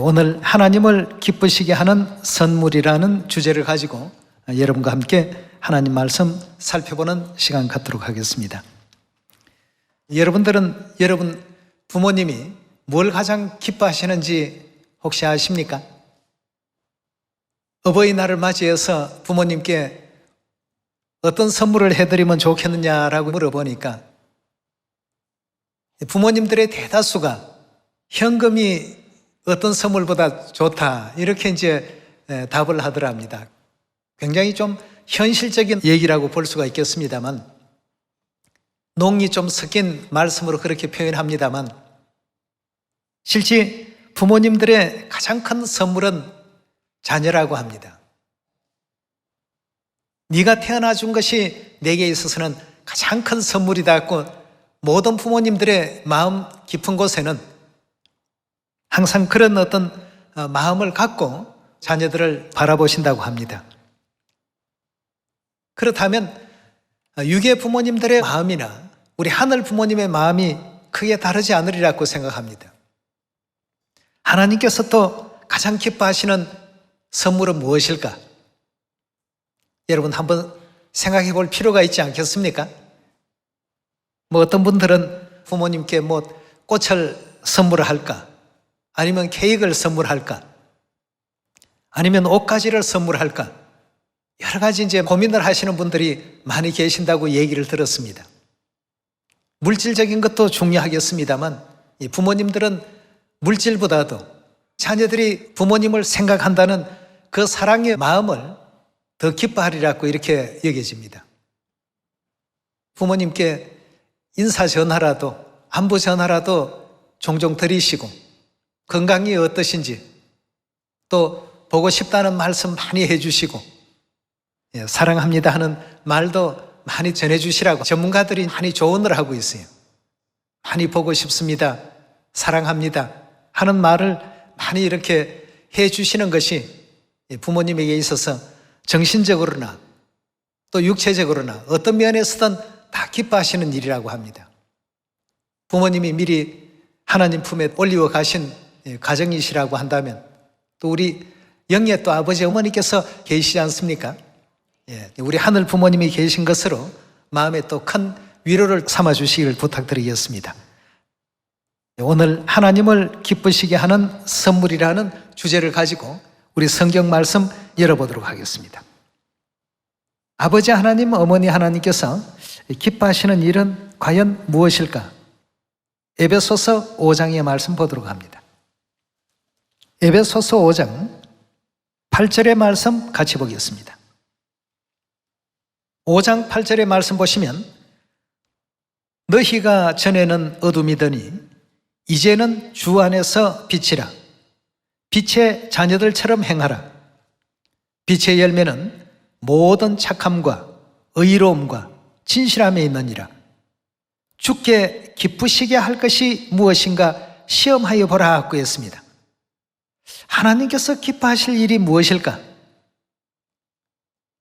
오늘 하나님을 기쁘시게 하는 선물이라는 주제를 가지고 여러분과 함께 하나님 말씀 살펴보는 시간 갖도록 하겠습니다. 여러분들은 여러분 부모님이 뭘 가장 기뻐하시는지 혹시 아십니까? 어버이날을 맞이해서 부모님께 어떤 선물을 해드리면 좋겠느냐라고 물어보니까 부모님들의 대다수가 현금이 어떤 선물보다 좋다 이렇게 이제 답을 하더랍니다. 굉장히 좀 현실적인 얘기라고 볼 수가 있겠습니다만 농이 좀 섞인 말씀으로 그렇게 표현합니다만 실제 부모님들의 가장 큰 선물은 자녀라고 합니다. 네가 태어나 준 것이 내게 있어서는 가장 큰 선물이다 했고 모든 부모님들의 마음 깊은 곳에는 항상 그런 어떤 마음을 갖고 자녀들을 바라보신다고 합니다. 그렇다면 육의 부모님들의 마음이나 우리 하늘 부모님의 마음이 크게 다르지 않으리라고 생각합니다. 하나님께서 또 가장 기뻐하시는 선물은 무엇일까? 여러분 한번 생각해 볼 필요가 있지 않겠습니까? 어떤 분들은 부모님께 꽃을 선물을 할까? 아니면 케이크를 선물할까? 아니면 옷가지를 선물할까? 여러 가지 이제 고민을 하시는 분들이 많이 계신다고 얘기를 들었습니다. 물질적인 것도 중요하겠습니다만 이 부모님들은 물질보다도 자녀들이 부모님을 생각한다는 그 사랑의 마음을 더 기뻐하리라고 이렇게 여겨집니다. 부모님께 인사 전화라도 안부 전화라도 종종 드리시고 건강이 어떠신지 또 보고 싶다는 말씀 많이 해주시고 사랑합니다 하는 말도 많이 전해주시라고 전문가들이 많이 조언을 하고 있어요. 많이 보고 싶습니다, 사랑합니다 하는 말을 많이 이렇게 해주시는 것이 부모님에게 있어서 정신적으로나 또 육체적으로나 어떤 면에서든 다 기뻐하시는 일이라고 합니다. 부모님이 미리 하나님 품에 올리워 가신 가정이시라고 한다면 또 우리 영예 또 아버지 어머니께서 계시지 않습니까? 우리 하늘 부모님이 계신 것으로 마음에 또 큰 위로를 삼아 주시기를 부탁드리겠습니다. 오늘 하나님을 기쁘시게 하는 선물이라는 주제를 가지고 우리 성경 말씀 열어보도록 하겠습니다. 아버지 하나님, 어머니 하나님께서 기뻐하시는 일은 과연 무엇일까? 에베소서 5장의 말씀 보도록 합니다. 에베소서 5장 8절의 말씀 같이 보겠습니다. 5장 8절의 말씀 보시면 너희가 전에는 어둠이더니 이제는 주 안에서 빛이라. 빛의 자녀들처럼 행하라. 빛의 열매는 모든 착함과 의로움과 진실함에 있느니라. 주께 기쁘시게 할 것이 무엇인가 시험하여 보라 하고 했습니다. 하나님께서 기뻐하실 일이 무엇일까?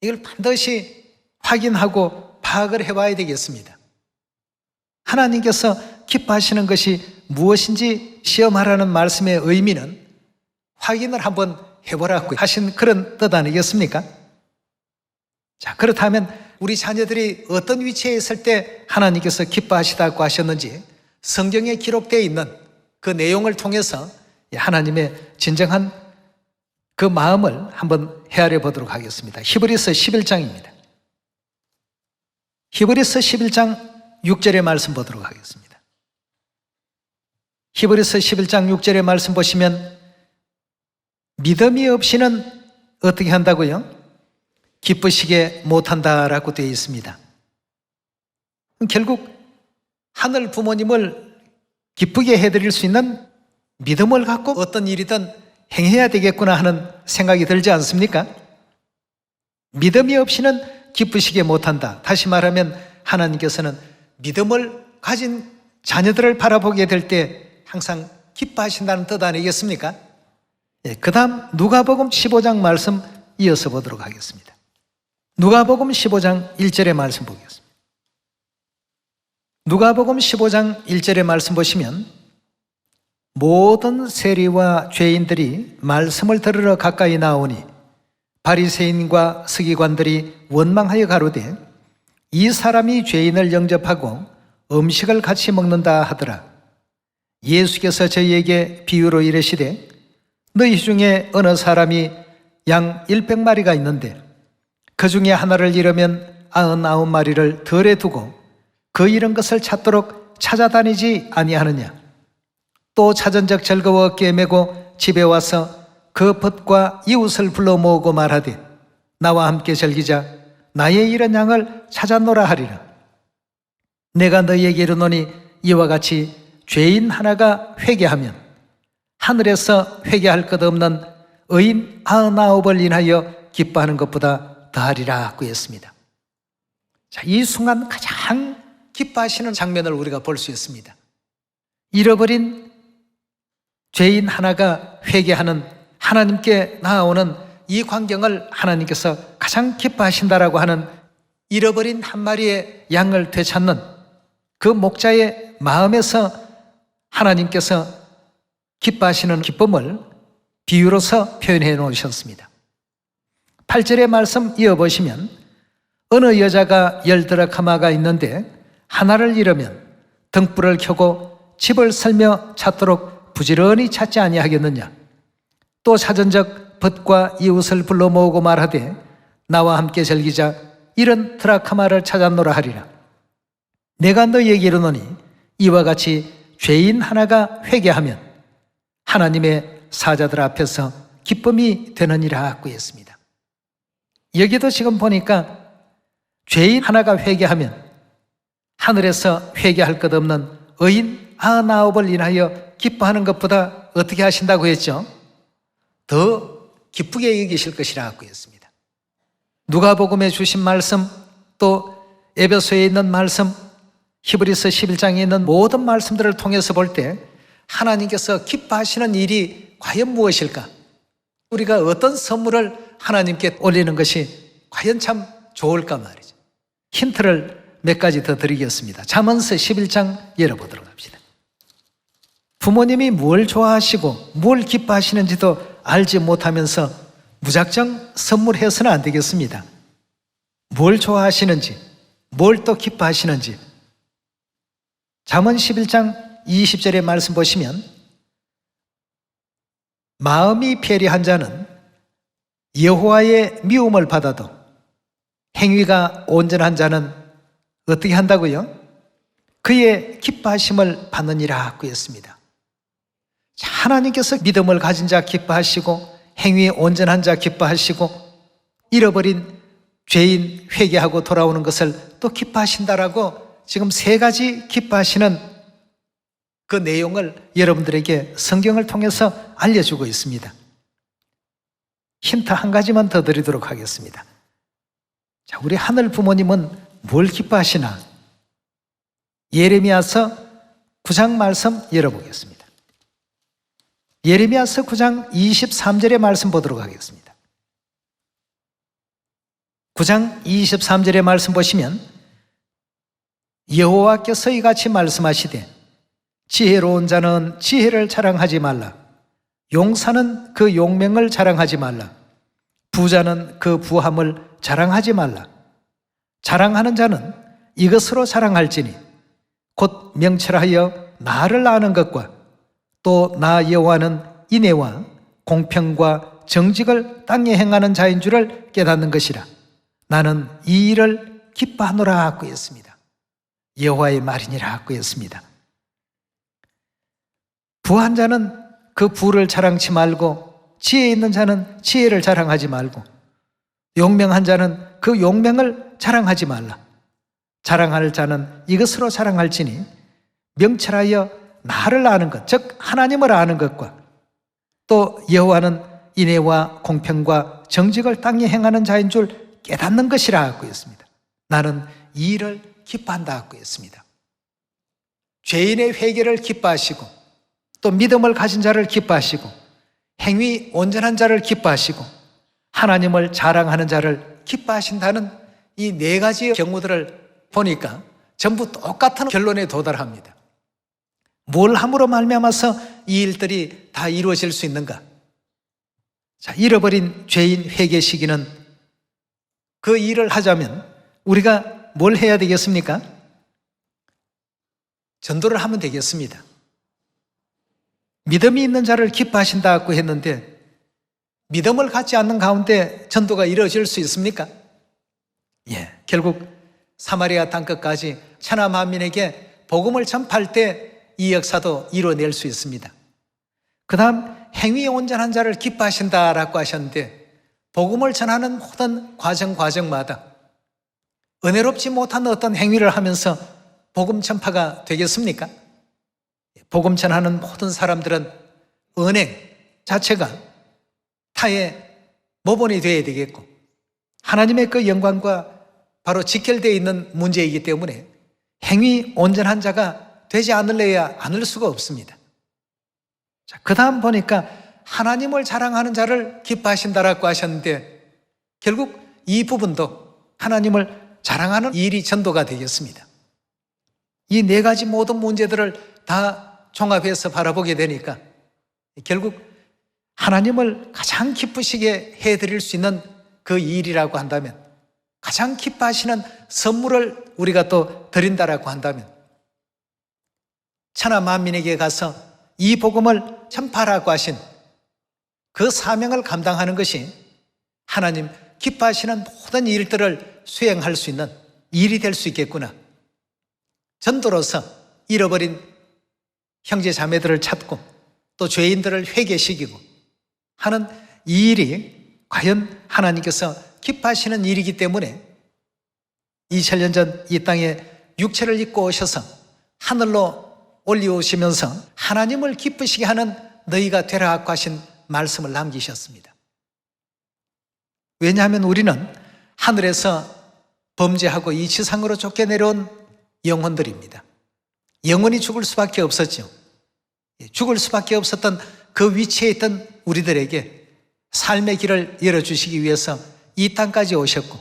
이걸 반드시 확인하고 파악을 해봐야 되겠습니다. 하나님께서 기뻐하시는 것이 무엇인지 시험하라는 말씀의 의미는 확인을 한번 해보라고 하신 그런 뜻 아니겠습니까? 자, 그렇다면 우리 자녀들이 어떤 위치에 있을 때 하나님께서 기뻐하시다고 하셨는지 성경에 기록되어 있는 그 내용을 통해서 하나님의 진정한 그 마음을 한번 헤아려 보도록 하겠습니다. 히브리서 11장입니다. 히브리서 11장 6절의 말씀 보도록 하겠습니다. 히브리서 11장 6절의 말씀 보시면 믿음이 없이는 어떻게 한다고요? 기쁘시게 못한다라고 되어 있습니다. 결국 하늘 부모님을 기쁘게 해드릴 수 있는 믿음을 갖고 어떤 일이든 행해야 되겠구나 하는 생각이 들지 않습니까? 믿음이 없이는 기쁘시게 못한다. 다시 말하면 하나님께서는 믿음을 가진 자녀들을 바라보게 될 때 항상 기뻐하신다는 뜻 아니겠습니까? 그 다음 누가복음 15장 말씀 이어서 보도록 하겠습니다. 누가복음 15장 1절의 말씀 보겠습니다. 누가복음 15장 1절의 말씀 보시면 모든 세리와 죄인들이 말씀을 들으러 가까이 나오니 바리새인과 서기관들이 원망하여 가로되 이 사람이 죄인을 영접하고 음식을 같이 먹는다 하더라. 예수께서 저희에게 비유로 이르시되 너희 중에 어느 사람이 양 100마리가 있는데 그 중에 하나를 잃으면 99마리를 덜에 두고 그 잃은 것을 찾도록 찾아다니지 아니하느냐. 또 찾은 적 즐거워 어깨에 메고 집에 와서 그 벗과 이웃을 불러 모으고 말하되 나와 함께 즐기자. 나의 잃은 양을 찾았노라 하리라. 내가 너희에게 이르노니 이와 같이 죄인 하나가 회개하면 하늘에서 회개할 것 없는 의인 99을 인하여 기뻐하는 것보다 더하리라 구했습니다. 자, 이 순간 가장 기뻐하시는 장면을 우리가 볼 수 있습니다. 잃어버린 죄인 하나가 회개하는 하나님께 나아오는 이 광경을 하나님께서 가장 기뻐하신다라고 하는 잃어버린 한 마리의 양을 되찾는 그 목자의 마음에서 하나님께서 기뻐하시는 기쁨을 비유로서 표현해 놓으셨습니다. 8절의 말씀 이어보시면 어느 여자가 10드라크마가 있는데 하나를 잃으면 등불을 켜고 집을 설며 찾도록 부지런히 찾지 아니하겠느냐. 또 찾은 적 벗과 이웃을 불러 모으고 말하되 나와 함께 즐기자. 이런 드라크마를 찾았노라 하리라. 내가 너희에게 이르노니 이와 같이 죄인 하나가 회개하면 하나님의 사자들 앞에서 기쁨이 되느니라 구했습니다. 여기도 지금 보니까 죄인 하나가 회개하면 하늘에서 회개할 것 없는 의인 99을 인하여 기뻐하는 것보다 어떻게 하신다고 했죠? 더 기쁘게 여기실 것이라고 했습니다. 누가복음에 주신 말씀, 또 에베소에 있는 말씀, 히브리서 11장에 있는 모든 말씀들을 통해서 볼 때 하나님께서 기뻐하시는 일이 과연 무엇일까? 우리가 어떤 선물을 하나님께 올리는 것이 과연 참 좋을까 말이죠. 힌트를 몇 가지 더 드리겠습니다. 잠언서 11장 열어보도록 합시다. 부모님이 뭘 좋아하시고 뭘 기뻐하시는지도 알지 못하면서 무작정 선물해서는 안 되겠습니다. 뭘 좋아하시는지, 뭘 또 기뻐하시는지. 잠언 11장 20절의 말씀 보시면 마음이 패리한 자는 여호와의 미움을 받아도 행위가 온전한 자는 어떻게 한다고요? 그의 기뻐하심을 받느니라 구했습니다. 하나님께서 믿음을 가진 자 기뻐하시고 행위에 온전한 자 기뻐하시고 잃어버린 죄인 회개하고 돌아오는 것을 또 기뻐하신다라고 지금 세 가지 기뻐하시는 그 내용을 여러분들에게 성경을 통해서 알려주고 있습니다. 힌트 한 가지만 더 드리도록 하겠습니다. 자, 우리 하늘 부모님은 뭘 기뻐하시나? 예레미야서 9장 말씀 열어보겠습니다. 예레미야서 9장 23절의 말씀 보도록 하겠습니다. 9장 23절의 말씀 보시면 여호와께서 이같이 말씀하시되 지혜로운 자는 지혜를 자랑하지 말라. 용사는 그 용맹을 자랑하지 말라. 부자는 그 부함을 자랑하지 말라. 자랑하는 자는 이것으로 자랑할지니 곧 명철하여 나를 아는 것과 또 나 여호와는 인애와 공평과 정직을 땅에 행하는 자인 줄을 깨닫는 것이라. 나는 이 일을 기뻐하노라 하고 했습니다. 여호와의 말이니라 하고 했습니다. 부한 자는 그 부를 자랑치 말고 지혜 있는 자는 지혜를 자랑하지 말고 용맹한 자는 그 용맹을 자랑하지 말라. 자랑할 자는 이것으로 자랑할지니 명철하여 나를 아는 것, 즉 하나님을 아는 것과 또 여호와는 인애와 공평과 정직을 땅에 행하는 자인 줄 깨닫는 것이라 하고 있습니다. 나는 이 일을 기뻐한다 하고 있습니다. 죄인의 회개를 기뻐하시고 또 믿음을 가진 자를 기뻐하시고 행위 온전한 자를 기뻐하시고 하나님을 자랑하는 자를 기뻐하신다는 이 네 가지의 경우들을 보니까 전부 똑같은 결론에 도달합니다. 뭘 함으로 말미암아서 이 일들이 다 이루어질 수 있는가? 자, 잃어버린 죄인 회개 시기는 그 일을 하자면 우리가 뭘 해야 되겠습니까? 전도를 하면 되겠습니다. 믿음이 있는 자를 기뻐하신다고 했는데 믿음을 갖지 않는 가운데 전도가 이루어질 수 있습니까? 예, 결국 사마리아 땅끝까지 천하 만민에게 복음을 전파할 때 이 역사도 이루어낼 수 있습니다. 그 다음 행위 온전한 자를 기뻐하신다라고 하셨는데 복음을 전하는 모든 과정마다 은혜롭지 못한 어떤 행위를 하면서 복음 전파가 되겠습니까? 복음 전하는 모든 사람들은 은행 자체가 타의 모본이 되어야 되겠고 하나님의 그 영광과 바로 직결되어 있는 문제이기 때문에 행위 온전한 자가 되지 않으려야 않을 수가 없습니다. 자, 그 다음 보니까 하나님을 자랑하는 자를 기뻐하신다라고 하셨는데 결국 이 부분도 하나님을 자랑하는 일이 전도가 되겠습니다. 이 네 가지 모든 문제들을 다 종합해서 바라보게 되니까 결국 하나님을 가장 기쁘시게 해드릴 수 있는 그 일이라고 한다면 가장 기뻐하시는 선물을 우리가 또 드린다라고 한다면 천하 만민에게 가서 이 복음을 전파하라고 하신 그 사명을 감당하는 것이 하나님 기뻐하시는 모든 일들을 수행할 수 있는 일이 될 수 있겠구나. 전도로서 잃어버린 형제 자매들을 찾고 또 죄인들을 회개시키고 하는 이 일이 과연 하나님께서 기뻐하시는 일이기 때문에 2000년 전 이 땅에 육체를 입고 오셔서 하늘로 올려오시면서 하나님을 기쁘시게 하는 너희가 되라고 하신 말씀을 남기셨습니다. 왜냐하면 우리는 하늘에서 범죄하고 이 지상으로 쫓겨내려온 영혼들입니다. 영혼이 죽을 수밖에 없었죠. 죽을 수밖에 없었던 그 위치에 있던 우리들에게 삶의 길을 열어주시기 위해서 이 땅까지 오셨고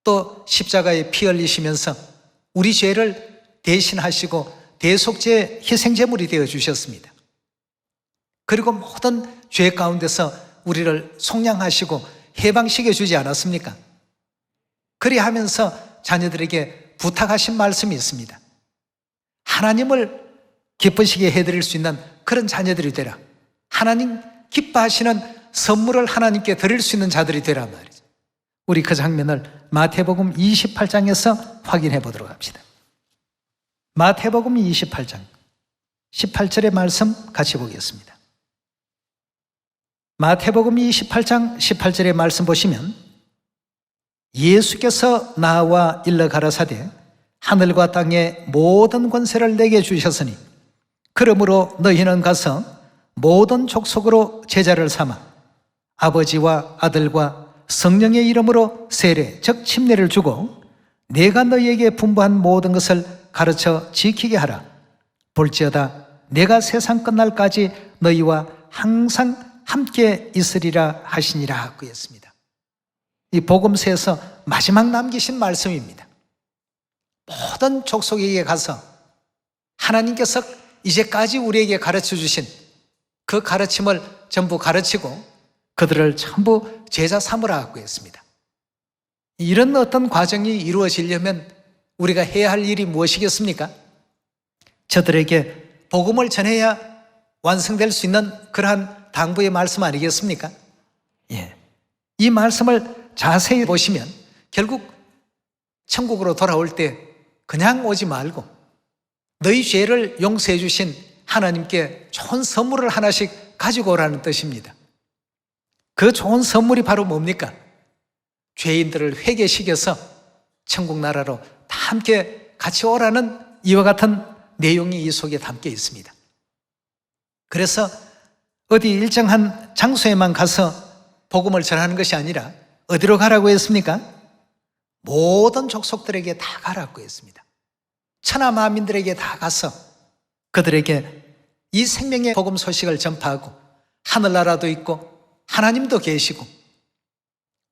또 십자가에 피 흘리시면서 우리 죄를 대신하시고 대속죄 희생제물이 되어 주셨습니다. 그리고 모든 죄 가운데서 우리를 속량하시고 해방시켜 주지 않았습니까? 그리하면서 자녀들에게 부탁하신 말씀이 있습니다. 하나님을 기쁘시게 해드릴 수 있는 그런 자녀들이 되라. 하나님 기뻐하시는 선물을 하나님께 드릴 수 있는 자들이 되란 말이죠. 우리 그 장면을 마태복음 28장에서 확인해 보도록 합시다. 마태복음 28장 18절의 말씀 같이 보겠습니다. 마태복음 28장 18절의 말씀 보시면 예수께서 나와 일러 가라사대 하늘과 땅의 모든 권세를 내게 주셨으니 그러므로 너희는 가서 모든 족속으로 제자를 삼아 아버지와 아들과 성령의 이름으로 세례 즉 침례를 주고 내가 너희에게 분부한 모든 것을 가르쳐 지키게 하라. 볼지어다 내가 세상 끝날까지 너희와 항상 함께 있으리라 하시니라 하고 했습니다. 이 복음서에서 마지막 남기신 말씀입니다. 모든 족속에게 가서 하나님께서 이제까지 우리에게 가르쳐 주신 그 가르침을 전부 가르치고 그들을 전부 제자 삼으라 하고 했습니다. 이런 어떤 과정이 이루어지려면 우리가 해야 할 일이 무엇이겠습니까? 저들에게 복음을 전해야 완성될 수 있는 그러한 당부의 말씀 아니겠습니까? 예. 이 말씀을 자세히 보시면 결국 천국으로 돌아올 때 그냥 오지 말고 너희 죄를 용서해 주신 하나님께 좋은 선물을 하나씩 가지고 오라는 뜻입니다. 그 좋은 선물이 바로 뭡니까? 죄인들을 회개시켜서 천국 나라로 다 함께 같이 오라는 이와 같은 내용이 이 속에 담겨 있습니다. 그래서 어디 일정한 장소에만 가서 복음을 전하는 것이 아니라 어디로 가라고 했습니까? 모든 족속들에게 다 가라고 했습니다. 천하 만민들에게 다 가서 그들에게 이 생명의 복음 소식을 전파하고 하늘나라도 있고 하나님도 계시고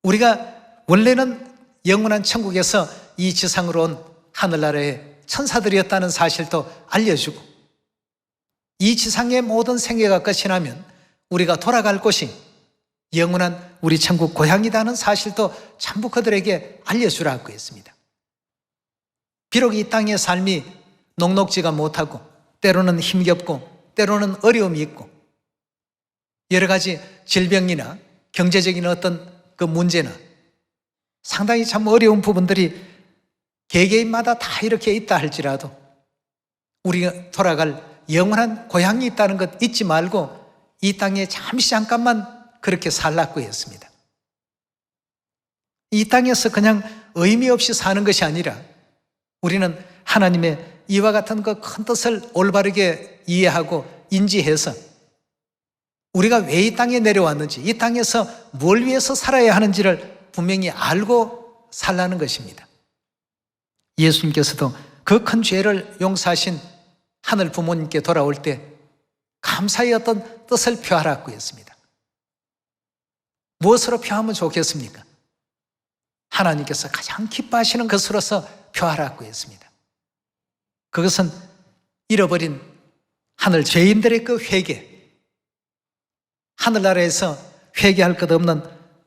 우리가 원래는 영원한 천국에서 이 지상으로 온 하늘나라의 천사들이었다는 사실도 알려주고 이 지상의 모든 생애가 끝이 나면 우리가 돌아갈 곳이 영원한 우리 천국 고향이라는 사실도 전부 그들에게 알려주라고 했습니다. 비록 이 땅의 삶이 녹록지가 못하고 때로는 힘겹고 때로는 어려움이 있고 여러 가지 질병이나 경제적인 어떤 그 문제나 상당히 참 어려운 부분들이 개개인마다 다 이렇게 있다 할지라도 우리가 돌아갈 영원한 고향이 있다는 것 잊지 말고 이 땅에 잠깐만 그렇게 살라고 했습니다. 이 땅에서 그냥 의미 없이 사는 것이 아니라 우리는 하나님의 이와 같은 그 큰 뜻을 올바르게 이해하고 인지해서 우리가 왜 이 땅에 내려왔는지, 이 땅에서 뭘 위해서 살아야 하는지를 분명히 알고 살라는 것입니다. 예수님께서도 그 큰 죄를 용서하신 하늘 부모님께 돌아올 때 감사의 어떤 뜻을 표하라고 했습니다. 무엇으로 표하면 좋겠습니까? 하나님께서 가장 기뻐하시는 것으로서 표하라고 했습니다. 그것은 잃어버린 하늘 죄인들의 그 회개, 하늘나라에서 회개할 것 없는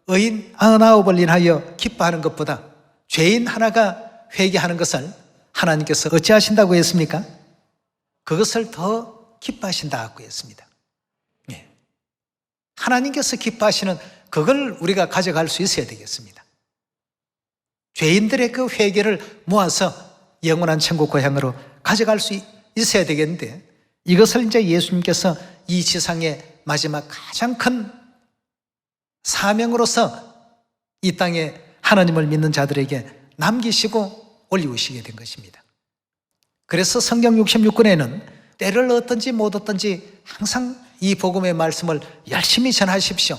의인 99을 인하여 기뻐하는 것보다 죄인 하나가 회개하는 것을 하나님께서 어찌하신다고 했습니까? 그것을 더 기뻐하신다고 했습니다. 예. 하나님께서 기뻐하시는 그걸 우리가 가져갈 수 있어야 되겠습니다. 죄인들의 그 회개를 모아서 영원한 천국 고향으로 가져갈 수 있어야 되겠는데 이것을 이제 예수님께서 이 지상의 마지막 가장 큰 사명으로서 이 땅에 하나님을 믿는 자들에게 남기시고 올리우시게 된 것입니다. 그래서 성경 66권에는 때를 얻든지 못 얻든지 항상 이 복음의 말씀을 열심히 전하십시오.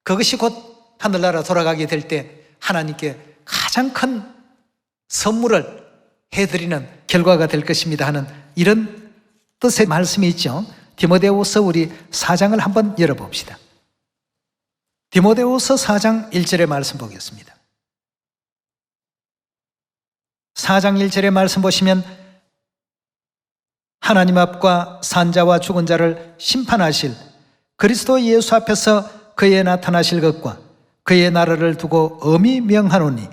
그것이 곧 하늘나라 돌아가게 될 때 하나님께 가장 큰 선물을 해드리는 결과가 될 것입니다 하는 이런 뜻의 말씀이 있죠. 디모데후서 우리 4장을 한번 열어봅시다. 디모데후서 4장 1절의 말씀 보겠습니다. 4장 1절의 말씀 보시면 하나님 앞과 산자와 죽은 자를 심판하실 그리스도 예수 앞에서 그의 나타나실 것과 그의 나라를 두고 엄히 명하노니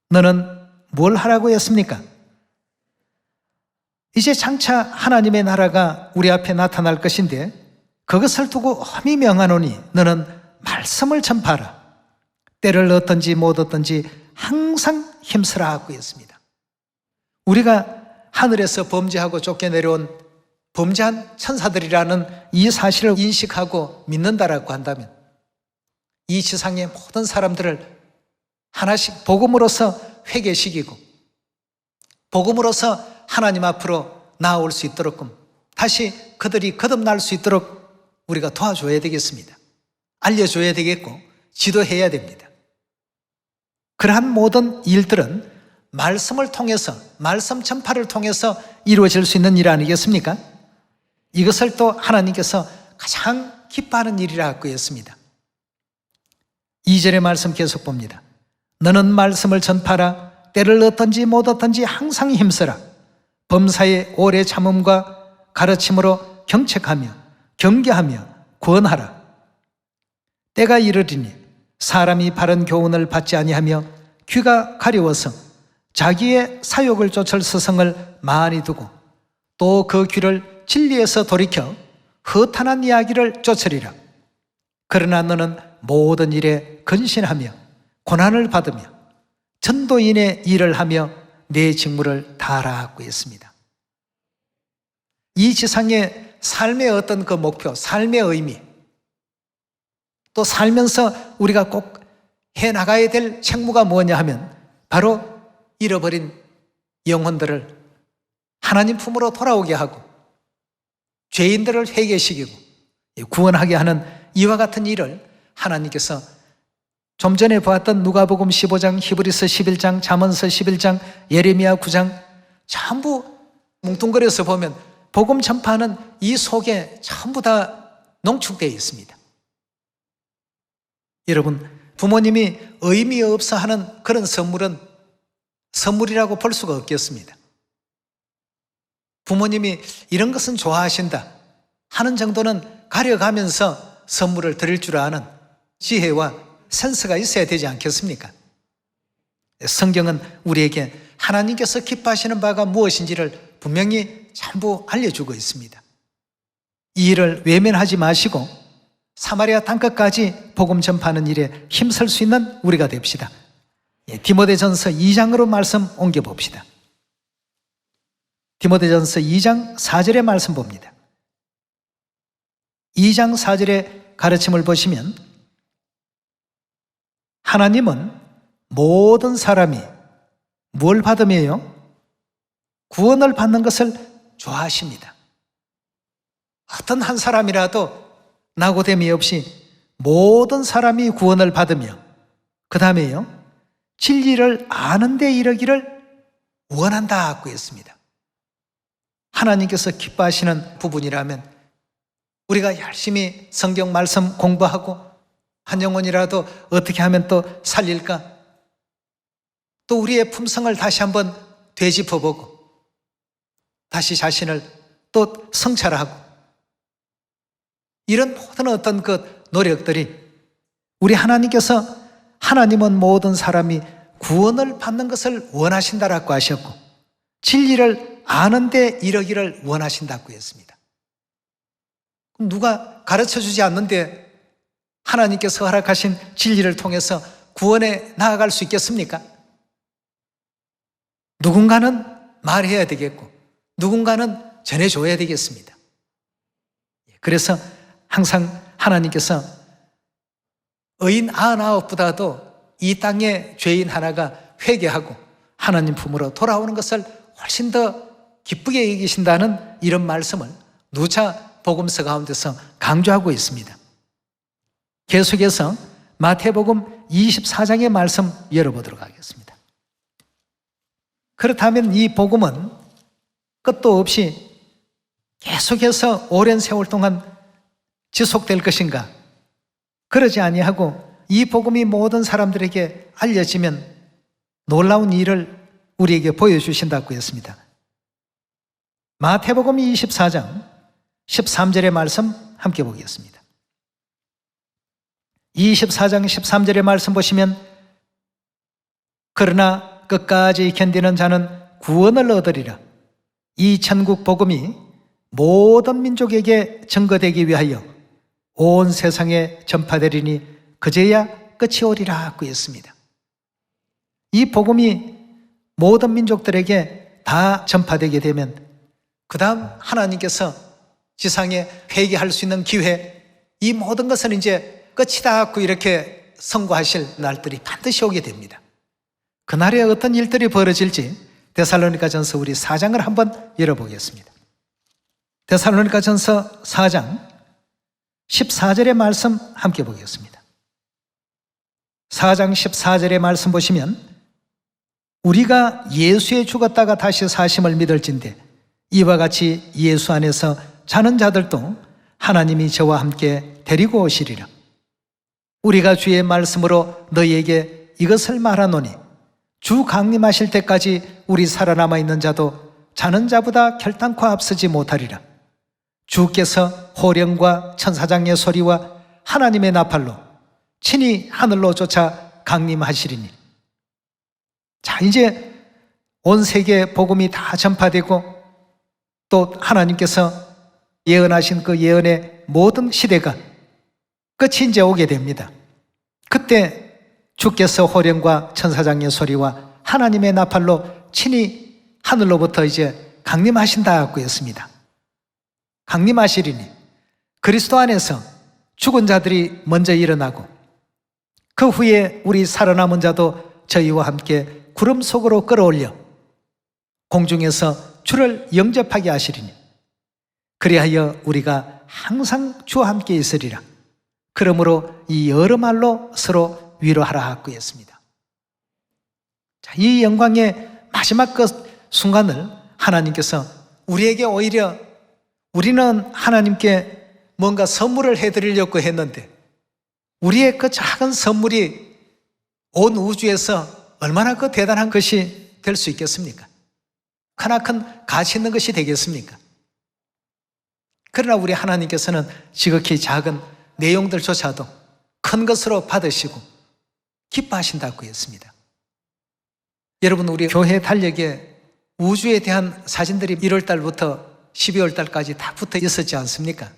너는 뭘 하라고 했습니까? 이제 장차 하나님의 나라가 우리 앞에 나타날 것인데 그것을 두고 엄히 명하노니 너는 말씀을 전파하라. 때를 얻든지 못 얻든지 항상 힘쓰라 하고 했습니다. 우리가 하늘에서 범죄하고 쫓겨내려온 범죄한 천사들이라는 이 사실을 인식하고 믿는다라고 한다면 이 지상의 모든 사람들을 하나씩 복음으로서 회개시키고 복음으로서 하나님 앞으로 나아올 수 있도록 다시 그들이 거듭날 수 있도록 우리가 도와줘야 되겠습니다. 알려줘야 되겠고 지도해야 됩니다. 그러한 모든 일들은 말씀을 통해서 말씀 전파를 통해서 이루어질 수 있는 일 아니겠습니까? 이것을 또 하나님께서 가장 기뻐하는 일이라고 했습니다. 2절의 말씀 계속 봅니다. 너는 말씀을 전파하라. 때를 얻든지 못 얻든지 항상 힘쓰라. 범사의 오래 참음과 가르침으로 경책하며 경계하며 구원하라. 때가 이르리니 사람이 바른 교훈을 받지 아니하며 귀가 가려워서 자기의 사욕을 쫓을 스승을 많이 두고 또 그 귀를 진리에서 돌이켜 허탄한 이야기를 쫓으리라. 그러나 너는 모든 일에 근신하며 고난을 받으며 전도인의 일을 하며 내 직무를 다하라고 했습니다. 이 지상의 삶의 어떤 그 목표, 삶의 의미, 또 살면서 우리가 꼭 해나가야 될 책무가 뭐냐 하면 바로 잃어버린 영혼들을 하나님 품으로 돌아오게 하고 죄인들을 회개시키고 구원하게 하는 이와 같은 일을 하나님께서 좀 전에 보았던 누가복음 15장, 히브리서 11장, 잠언서 11장, 예레미야 9장 전부 뭉뚱그려서 보면 복음 전파하는 이 속에 전부 다 농축되어 있습니다. 여러분, 부모님이 의미 없어 하는 그런 선물은 선물이라고 볼 수가 없겠습니다. 부모님이 이런 것은 좋아하신다 하는 정도는 가려가면서 선물을 드릴 줄 아는 지혜와 센스가 있어야 되지 않겠습니까? 성경은 우리에게 하나님께서 기뻐하시는 바가 무엇인지를 분명히 전부 알려주고 있습니다. 이 일을 외면하지 마시고 사마리아 땅끝까지 복음 전파하는 일에 힘쓸 수 있는 우리가 됩시다. 디모데전서 2장으로 말씀 옮겨봅시다. 디모데전서 2장 4절의 말씀 봅니다. 2장 4절의 가르침을 보시면 하나님은 모든 사람이 뭘 받으며요? 구원을 받는 것을 좋아하십니다. 어떤 한 사람이라도 낙오됨이 없이 모든 사람이 구원을 받으며 그 다음에요 진리를 아는 데 이르기를 원한다고 했습니다. 하나님께서 기뻐하시는 부분이라면 우리가 열심히 성경 말씀 공부하고 한 영혼이라도 어떻게 하면 또 살릴까? 또 우리의 품성을 다시 한번 되짚어보고 다시 자신을 또 성찰하고 이런 모든 어떤 그 노력들이 우리 하나님은 모든 사람이 구원을 받는 것을 원하신다라고 하셨고 진리를 아는 데 이르기를 원하신다고 했습니다. 그럼 누가 가르쳐주지 않는데 하나님께서 허락하신 진리를 통해서 구원에 나아갈 수 있겠습니까? 누군가는 말해야 되겠고 누군가는 전해줘야 되겠습니다. 그래서 항상 하나님께서 의인 99보다도 이 땅에 죄인 하나가 회개하고 하나님 품으로 돌아오는 것을 훨씬 더 기쁘게 여기신다는 이런 말씀을 누차 복음서 가운데서 강조하고 있습니다. 계속해서 마태복음 24장의 말씀 열어보도록 하겠습니다. 그렇다면 이 복음은 끝도 없이 계속해서 오랜 세월 동안 지속될 것인가? 그러지 아니하고 이 복음이 모든 사람들에게 알려지면 놀라운 일을 우리에게 보여주신다고 했습니다. 마태복음 24장 13절의 말씀 함께 보겠습니다. 24장 13절의 말씀 보시면 그러나 끝까지 견디는 자는 구원을 얻으리라. 이 천국 복음이 모든 민족에게 증거되기 위하여 온 세상에 전파되리니 그제야 끝이 오리라 고 했습니다. 이 복음이 모든 민족들에게 다 전파되게 되면 그 다음 하나님께서 지상에 회개할 수 있는 기회, 이 모든 것은 이제 끝이다 하고 이렇게 선고하실 날들이 반드시 오게 됩니다. 그날에 어떤 일들이 벌어질지 데살로니가전서 우리 4장을 한번 열어보겠습니다. 데살로니가전서 4장 14절의 말씀 함께 보겠습니다. 4장 14절의 말씀 보시면 우리가 예수에 죽었다가 다시 사심을 믿을진대 이와 같이 예수 안에서 자는 자들도 하나님이 저와 함께 데리고 오시리라. 우리가 주의 말씀으로 너희에게 이것을 말하노니 주 강림하실 때까지 우리 살아남아 있는 자도 자는 자보다 결단코 앞서지 못하리라. 주께서 호령과 천사장의 소리와 하나님의 나팔로 친히 하늘로 쫓아 강림하시리니. 자, 이제 온 세계 복음이 다 전파되고 또 하나님께서 예언하신 그 예언의 모든 시대가 끝이 이제 오게 됩니다. 그때 주께서 호령과 천사장의 소리와 하나님의 나팔로 친히 하늘로부터 이제 강림하신다고 했습니다. 강림하시리니 그리스도 안에서 죽은 자들이 먼저 일어나고 그 후에 우리 살아남은 자도 저희와 함께 구름 속으로 끌어올려 공중에서 주를 영접하게 하시리니 그리하여 우리가 항상 주와 함께 있으리라. 그러므로 이 여러 말로 서로 위로하라 하고 했습니다. 자, 이 영광의 마지막 그 순간을 하나님께서 우리에게 오히려 우리는 하나님께 뭔가 선물을 해드리려고 했는데 우리의 그 작은 선물이 온 우주에서 얼마나 그 대단한 것이 될 수 있겠습니까? 크나큰 가치 있는 것이 되겠습니까? 그러나 우리 하나님께서는 지극히 작은 내용들조차도 큰 것으로 받으시고 기뻐하신다고 했습니다. 여러분, 우리 교회 달력에 우주에 대한 사진들이 1월 달부터 12월 달까지 다 붙어 있었지 않습니까?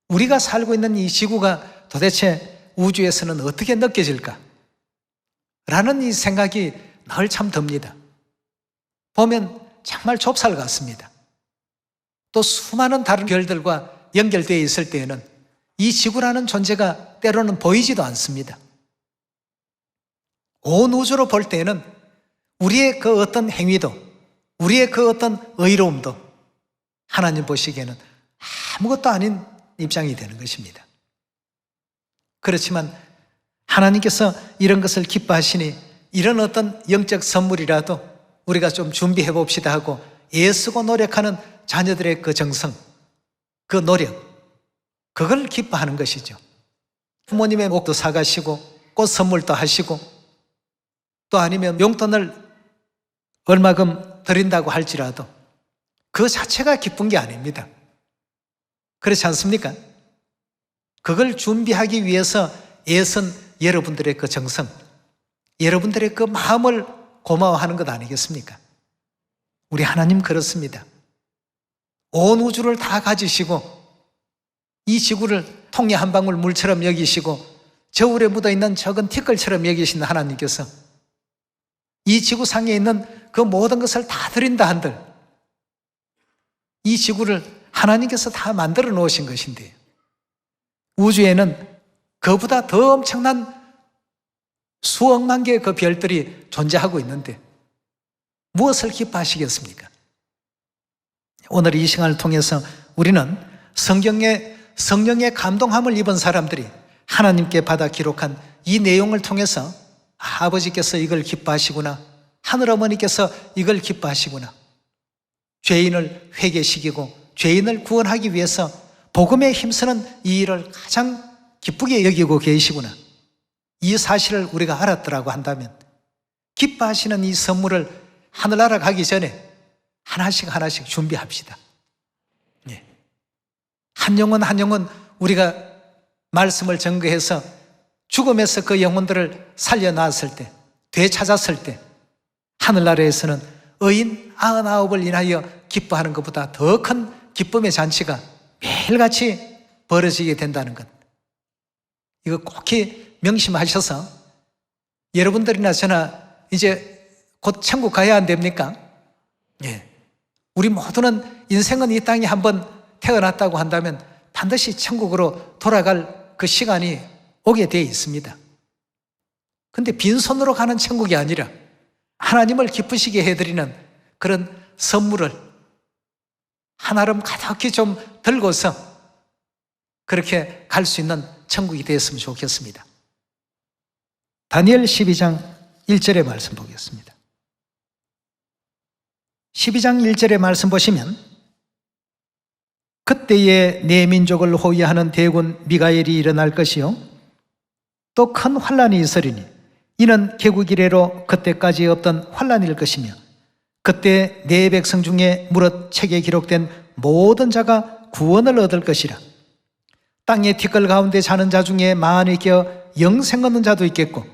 우리가 살고 있는 이 지구가 도대체 우주에서는 어떻게 느껴질까? 라는 이 생각이 늘 참 듭니다. 보면 정말 좁쌀 같습니다. 또 수많은 다른 별들과 연결되어 있을 때에는 이 지구라는 존재가 때로는 보이지도 않습니다. 온 우주로 볼 때에는 우리의 그 어떤 행위도, 우리의 그 어떤 의로움도 하나님 보시기에는 아무것도 아닌 입장이 되는 것입니다. 그렇지만 하나님께서 이런 것을 기뻐하시니 이런 어떤 영적 선물이라도 우리가 좀 준비해 봅시다 하고 애쓰고 노력하는 자녀들의 그 정성, 그 노력, 그걸 기뻐하는 것이죠. 부모님의 목도 사가시고 꽃 선물도 하시고 또 아니면 용돈을 얼마금 드린다고 할지라도 그 자체가 기쁜 게 아닙니다. 그렇지 않습니까? 그걸 준비하기 위해서 애쓴 여러분들의 그 정성, 여러분들의 그 마음을 고마워하는 것 아니겠습니까? 우리 하나님 그렇습니다. 온 우주를 다 가지시고 이 지구를 통에 한 방울 물처럼 여기시고 저울에 묻어있는 적은 티끌처럼 여기신 하나님께서 이 지구상에 있는 그 모든 것을 다 드린다 한들 이 지구를 하나님께서 다 만들어 놓으신 것인데 우주에는 그보다 더 엄청난 수억만 개의 그 별들이 존재하고 있는데 무엇을 기뻐하시겠습니까? 오늘 이 시간을 통해서 우리는 성령의 감동함을 입은 사람들이 하나님께 받아 기록한 이 내용을 통해서 아버지께서 이걸 기뻐하시구나, 하늘어머니께서 이걸 기뻐하시구나, 죄인을 회개시키고 죄인을 구원하기 위해서 복음에 힘쓰는 이 일을 가장 기쁘게 여기고 계시구나, 이 사실을 우리가 알았더라고 한다면 기뻐하시는 이 선물을 하늘나라 가기 전에 하나씩 준비합시다. 한 영혼 한 영혼 우리가 말씀을 증거해서 죽음에서 그 영혼들을 살려놨을 때, 되찾았을 때 하늘나라에서는 의인 99을 인하여 기뻐하는 것보다 더 큰 기쁨의 잔치가 매일같이 벌어지게 된다는 것, 이거 꼭히 명심하셔서 여러분들이나 저나 이제 곧 천국 가야 안 됩니까? 우리 모두는 인생은 이 땅에 한번 태어났다고 한다면 반드시 천국으로 돌아갈 그 시간이 오게 되어 있습니다. 근데 빈손으로 가는 천국이 아니라 하나님을 기쁘시게 해드리는 그런 선물을 한아름 가득히 좀 들고서 그렇게 갈 수 있는 천국이 되었으면 좋겠습니다. 다니엘 12장 1절의 말씀 보겠습니다. 12장 1절의 말씀 보시면 그때에 내 민족을 호위하는 대군 미가엘이 일어날 것이요 또 큰 환란이 있으리니 이는 개국 이래로 그때까지 없던 환란일 것이며 그때 내 백성 중에 무릇 책에 기록된 모든 자가 구원을 얻을 것이라. 땅의 티끌 가운데 자는 자 중에 많이 깨어 영생 얻는 자도 있겠고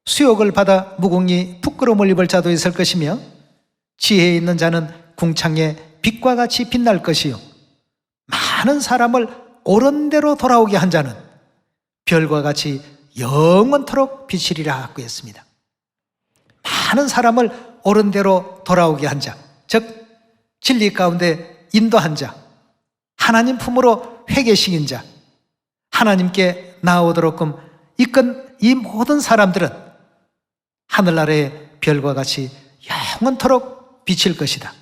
수욕을 받아 무궁히 부끄러움을 입을 자도 있을 것이며 지혜 있는 자는 궁창에 빛과 같이 빛날 것이요 많은 사람을 옳은 대로 돌아오게 한 자는 별과 같이 영원토록 비치리라 하고 했습니다. 많은 사람을 옳은 대로 돌아오게 한 자, 즉 진리 가운데 인도한 자, 하나님 품으로 회개시킨 자, 하나님께 나오도록끔 이끈 이 모든 사람들은 하늘나라의 별과 같이 영원토록 비칠 것이다.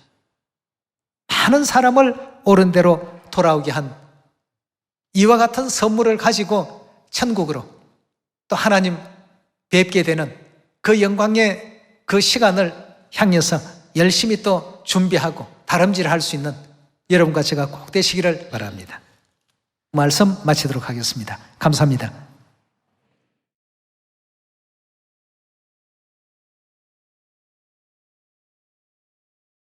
많은 사람을 옳은 대로 돌아오게 한 이와 같은 선물을 가지고 천국으로 또 하나님 뵙게 되는 그 영광의 그 시간을 향해서 열심히 또 준비하고 다름질할 수 있는 여러분과 제가 꼭 되시기를 바랍니다. 말씀 마치도록 하겠습니다. 감사합니다.